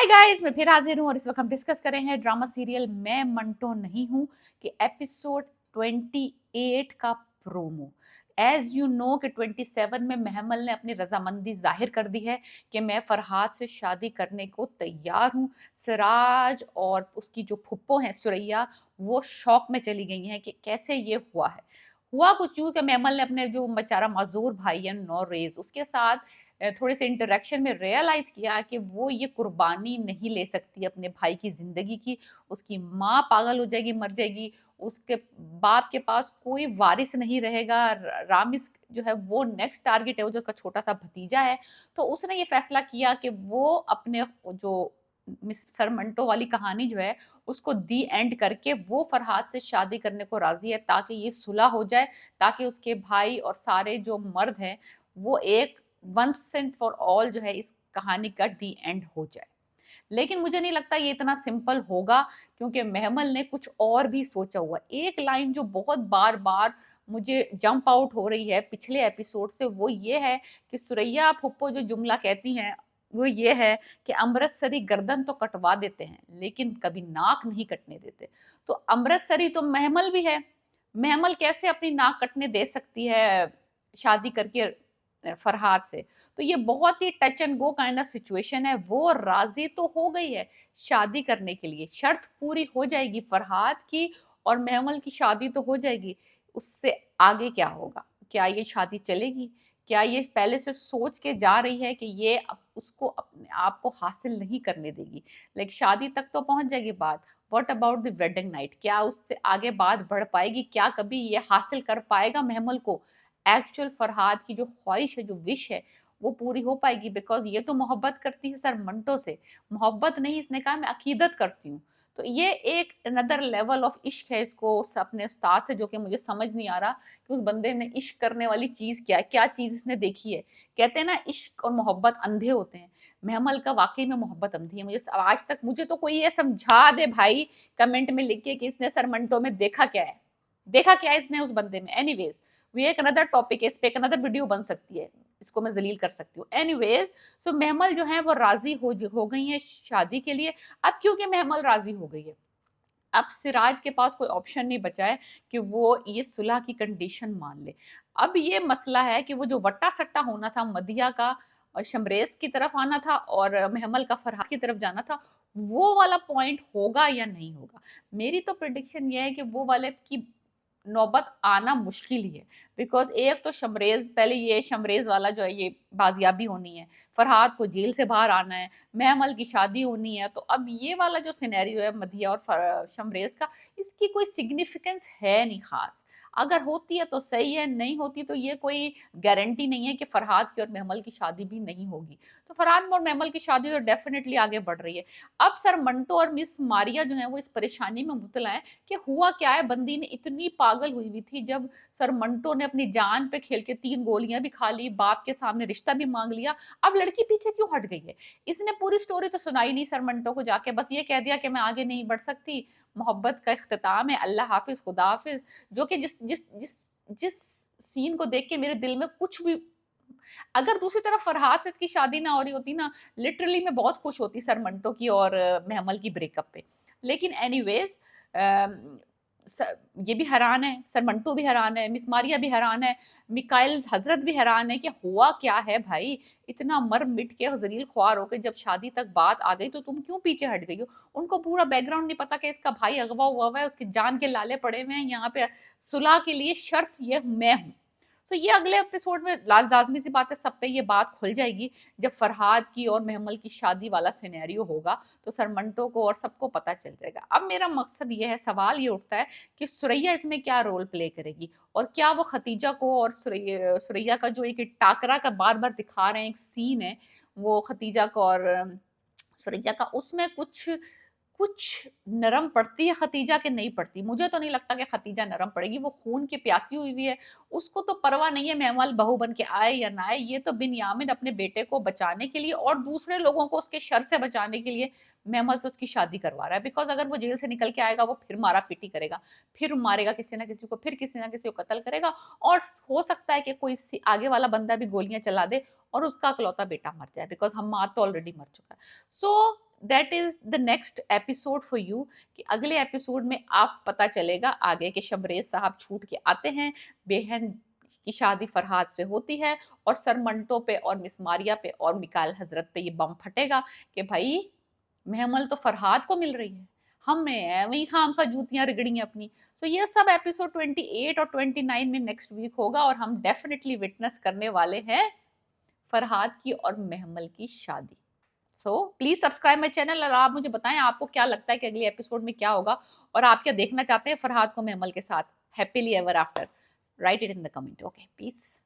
Guys, मैं फिर हाजिर हूँ और इस वक्त हम डिस्कस कर रहे हैं ड्रामा सीरियल मैं मंटो नहीं हूँ कि एपिसोड 28 का प्रोमो। एज यू नो कि 27 में महमल ने अपनी रजामंदी जाहिर कर दी है कि मैं फरहाद से शादी करने को तैयार हूँ। सिराज और उसकी जो फुप्पो हैं सुरैया, वो शौक में चली गई हैं कि कैसे ये हुआ कुछ यूं कि महमल ने अपने जो बेचारा माजूर भाई है नौरेज, उसके साथ थोड़े से इंटरेक्शन में रियलाइज किया कि वो ये कुर्बानी नहीं ले सकती अपने भाई की जिंदगी की। उसकी माँ पागल हो जाएगी, मर जाएगी, उसके बाप के पास कोई वारिस नहीं रहेगा। रामिस जो है वो नेक्स्ट टारगेट है, वो जो उसका छोटा सा भतीजा है। तो उसने ये फैसला किया कि वो अपने जो मिस सरमंटो वाली कहानी जो है उसको दी एंड करके वो फरहाद से शादी करने को राजी है, ताकि ये सुलह हो जाए, ताकि उसके भाई और सारे जो मर्द हैं वो एक वंस एंड फॉर ऑल जो है इस कहानी का दी एंड हो जाए। लेकिन मुझे नहीं लगता ये इतना सिंपल होगा, क्योंकि महमल ने कुछ और भी सोचा हुआ। एक लाइन जो बहुत बार बार मुझे जंप आउट हो रही है पिछले एपिसोड से, वो ये है कि सुरैया फुप्पो जो जुमला कहती हैं वो ये है कि अमृतसरी गर्दन तो कटवा देते हैं लेकिन कभी नाक नहीं कटने देते। तो अमृतसरी तो महमल भी है, महमल कैसे अपनी नाक कटने दे सकती है शादी करके फरहाद से। तो ये बहुत ही touch and go kind of situation है। वो राजी तो हो गई है शादी करने के लिए, शर्त पूरी हो जाएगी फरहाद की और महमल की शादी तो हो जाएगी। उससे आगे क्या होगा? क्या ये शादी चलेगी? क्या ये पहले से सोच के जा रही है कि ये उसको अपने आप को हासिल नहीं करने देगी? लाइक शादी तक तो पहुंच जाएगी बात, what about the wedding night? क्या उससे आगे बात बढ़ पाएगी? क्या कभी ये हासिल कर पाएगा महमल को एक्चुअल फरहाद की जो ख्वाहिश है, जो विश है, वो पूरी हो पाएगी? बिकॉज ये तो मोहब्बत करती है सर मंटो से, मोहब्बत नहीं, इसने कहा मैं अकीदत करती हूँ। तो ये एक अनदर लेवल ऑफ इश्क है इसको अपने उस्ताद से, जो कि मुझे समझ नहीं आ रहा कि उस बंदे में इश्क करने वाली चीज क्या है, क्या चीज इसने देखी है। कहते हैं ना इश्क और मोहब्बत अंधे होते हैं, महमल का वाकई में मोहब्बत अंधी है। मुझे आज तक मुझे तो कोई ये समझा दे भाई कमेंट में लिख के कि इसने सर मंटो में देखा क्या है, देखा क्या है इसने उस बंदे में। एनीवेज वो एक अनदर टॉपिक है, इस पे एक अनदर वीडियो बन सकती है, इसको मैं जलील कर सकती हूँ। एनीवेज सो महमल जो है वो राजी हो गई है शादी के लिए। अब क्योंकि महमल राजी हो गई है, अब सिराज के पास कोई ऑप्शन नहीं बचा है कि वो ये सुलह की कंडीशन मान ले। अब ये मसला है कि वो जो वट्टा सट्टा होना था मदिया का और शमरेज की तरफ आना था और महमल का फरहाद की तरफ जाना था, वो वाला पॉइंट होगा या नहीं होगा? मेरी तो प्रिडिक्शन ये है कि वो वाले की नौबत आना मुश्किल ही है। बिकॉज एक तो शमरेज, पहले ये शमरेज वाला जो है ये बाजियाबी होनी है, फरहाद को जेल से बाहर आना है, महमल की शादी होनी है। तो अब ये वाला जो सिनेरियो है मधिया और शमरेज का, इसकी कोई सिग्निफिकेंस है नहीं खास। अगर होती है तो सही है, नहीं होती तो ये कोई गारंटी नहीं है कि फरहाद की और महमल की शादी भी नहीं होगी। तो फरहाद और महमल की शादी तो डेफिनेटली आगे बढ़ रही है। अब सर मंटो और मिस मारिया जो है वो इस परेशानी में मुबतला है कि हुआ क्या है। बंदी ने इतनी पागल हुई हुई थी जब सर मंटो ने अपनी जान पे खेल के 3 गोलियां भी खा ली, बाप के सामने रिश्ता भी मांग लिया, अब लड़की पीछे क्यों हट गई है? इसने पूरी स्टोरी तो सुनाई नहीं सर मंटो को जाके, बस ये कह दिया कि मैं आगे नहीं बढ़ सकती, मोहब्बत का इख्तिताम है, अल्लाह हाफिज, खुदा हाफिज। जो कि जिस जिस जिस जिस सीन को देख के मेरे दिल में कुछ भी, अगर दूसरी तरफ फरहाद से इसकी शादी ना हो रही होती ना, लिटरली मैं बहुत खुश होती सर मंटो की और महमल की ब्रेकअप पे। लेकिन एनीवेज ये भी हैरान है, सर मंटो भी हैरान है, मिस मारिया भी हैरान है, मिकाइल हजरत भी हैरान है कि हुआ क्या है भाई। इतना मर मिट के जलील ख्वार होकर जब शादी तक बात आ गई तो तुम क्यों पीछे हट गई हो? उनको पूरा बैकग्राउंड नहीं पता कि इसका भाई अगवा हुआ है, उसके जान के लाले पड़े हुए हैं यहाँ पे, सुलह के लिए शर्त ये मैं हूँ। तो ये अगले एपिसोड में लाजमी सी बात है, सब पे ये बात खुल जाएगी जब फरहाद की और महमल की शादी वाला सिनेरियो होगा, तो सरमंटो को और सबको पता चल जाएगा। अब मेरा मकसद ये है, सवाल ये उठता है कि सुरैया इसमें क्या रोल प्ले करेगी, और क्या वो खतीजा को और सुरैया का जो एक टाकरा का बार बार दिखा रहे हैं एक सीन है, वो खतीजा का और सुरैया का, उसमें कुछ कुछ नरम पड़ती है खतीजा के नहीं पड़ती? मुझे तो नहीं लगता कि खतीजा नरम पड़ेगी, वो खून की प्यासी हुई हुई है, उसको तो परवाह नहीं है महमल बहू बन के आए या ना आए। ये तो बिन्यामिन अपने बेटे को बचाने के लिए और दूसरे लोगों को उसके शर से बचाने के लिए महमल से उसकी शादी करवा रहा है। बिकॉज अगर वो जेल से निकल के आएगा वो फिर मारा पीटी करेगा, फिर मारेगा किसी ना किसी को, फिर किसी ना किसी को कत्ल करेगा, और हो सकता है कि कोई आगे वाला बंदा भी गोलियां चला दे और उसका इकलौता बेटा मर जाए, बिकॉज हम माँ तो ऑलरेडी मर चुका है। So that is the next episode for you, कि अगले एपिसोड में आप पता चलेगा आगे के शबरेज साहब छूट के आते हैं, बेहन की शादी फरहाद से होती है, और सर मंटो पे और मिस मारिया पे और मिकाइल हजरत पे ये बम फटेगा कि भाई महमल तो फरहाद को मिल रही है, हमने वही खाम का जूतियां रगड़ी हैं अपनी। तो ये सब एपिसोड 28 और 29 में नेक्स्ट वीक होगा, और हम डेफिनेटली विटनेस करने वाले हैं फरहाद की और महमल की शादी। So please subscribe my channel, और आप मुझे बताएं आपको क्या लगता है कि अगले एपिसोड में क्या होगा, और आप क्या देखना चाहते हैं फरहाद को महमल के साथ happily ever after. Write it in the comment. Okay, piece.